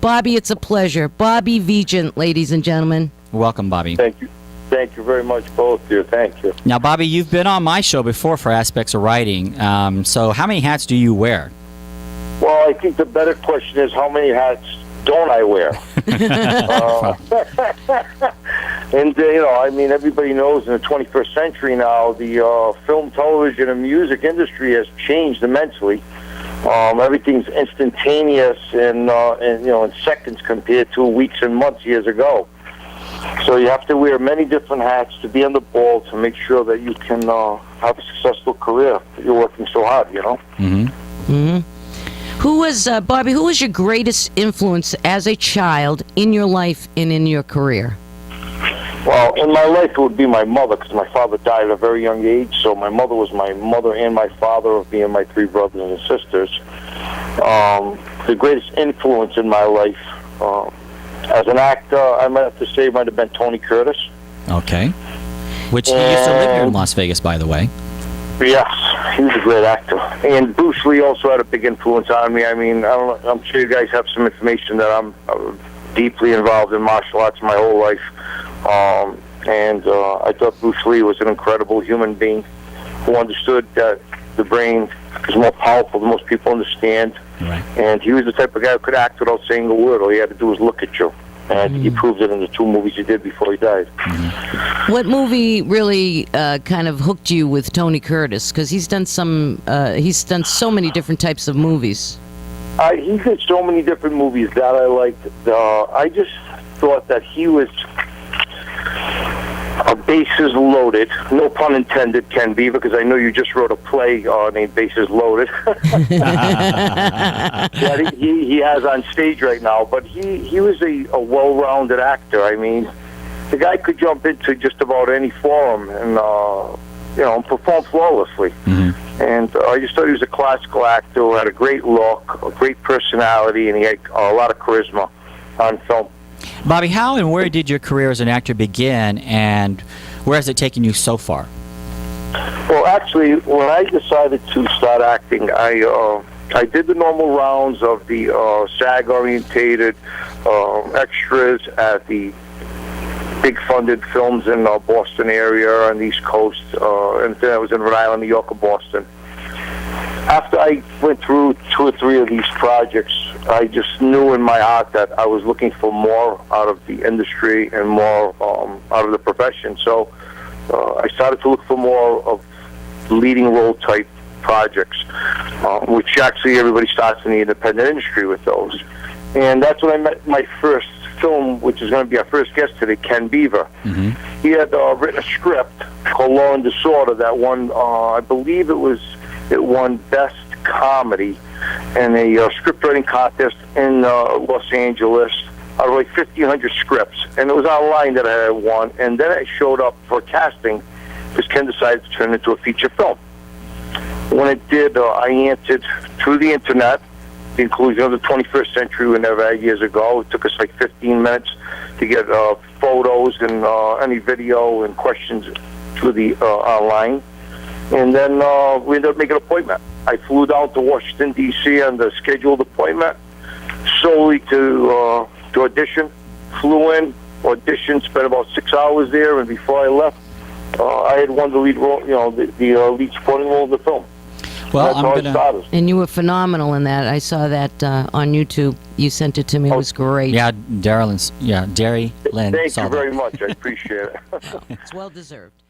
Bobby, it's a pleasure. Bobby Vigeant, ladies and gentlemen. Welcome, Bobby. Thank you. Thank you very much, both of you. Thank you. Now, Bobby, you've been on my show before for Aspects of Writing. So how many hats do you wear? Well, I think the better question is, how many hats don't I wear? And, I mean, everybody knows in the 21st century now, the film, television, and music industry has changed immensely. Everything's instantaneous and in seconds compared to weeks and months years ago. So you have to wear many different hats to be on the ball to make sure that you can have a successful career. You're working so hard, Mm-hmm. Mm-hmm. Who was, Bobby, who was your greatest influence as a child in your life and in your career? Well, in my life, it would be my mother, because my father died at a very young age, so my mother was my mother and my father of me and my 3 brothers and sisters. The greatest influence in my life, as an actor, I might have to say might have been Tony Curtis. Okay. Which he used to live here in Las Vegas, by the way. Yes, he was a great actor. And Bruce Lee also had a big influence on me. I mean, I'm sure you guys have some information that I'm deeply involved in martial arts my whole life. And I thought Bruce Lee was an incredible human being who understood that the brain is more powerful than most people understand. Right. And he was the type of guy who could act without saying a word. All he had to do was look at you. And he proved it in the 2 movies he did before he died. Mm-hmm. What movie really kind of hooked you with Tony Curtis? Because he's done so many different types of movies. He did so many different movies that I liked. I just thought that he was a bases loaded, no pun intended, Ken Beaver, because I know you just wrote a play named Bases Loaded. That he has on stage right now, but he was a well-rounded actor. I mean, the guy could jump into just about any forum and perform flawlessly. Mm-hmm. And I just thought he was a classical actor who had a great look, a great personality, and he had a lot of charisma on film. Bobby, how and where did your career as an actor begin, and where has it taken you so far? Well, actually, when I decided to start acting, I did the normal rounds of the SAG-orientated extras at the big funded films in Boston area on the East Coast, and then I was in Rhode Island, New York, and Boston. After I went through 2 or 3 of these projects, I just knew in my heart that I was looking for more out of the industry and more out of the profession. So I started to look for more of leading role type projects, which actually everybody starts in the independent industry with those. And that's when I met my first film, which is going to be our first guest today, Ken Beaver. Mm-hmm. He had written a script called Law and Disorder that won, I believe it won Best Comedy in a script writing contest in Los Angeles out of like 1,500 scripts. And it was online that I had won. And then it showed up for casting because Ken decided to turn it into a feature film. When it did, I answered through the internet, the inclusion of the 21st century we never had years ago. It took us like 15 minutes to get photos and any video and questions through the online. And then we ended up making an appointment. I flew down to Washington, D.C. on the scheduled appointment solely to audition. Flew in, auditioned, spent about 6 hours there, and before I left, I had won the lead role, the lead supporting role of the film. Well, and you were phenomenal in that. I saw that on YouTube. You sent it to me. It was great. Yeah, Dari-Lynn. Thank you very much. I appreciate it. It's well deserved.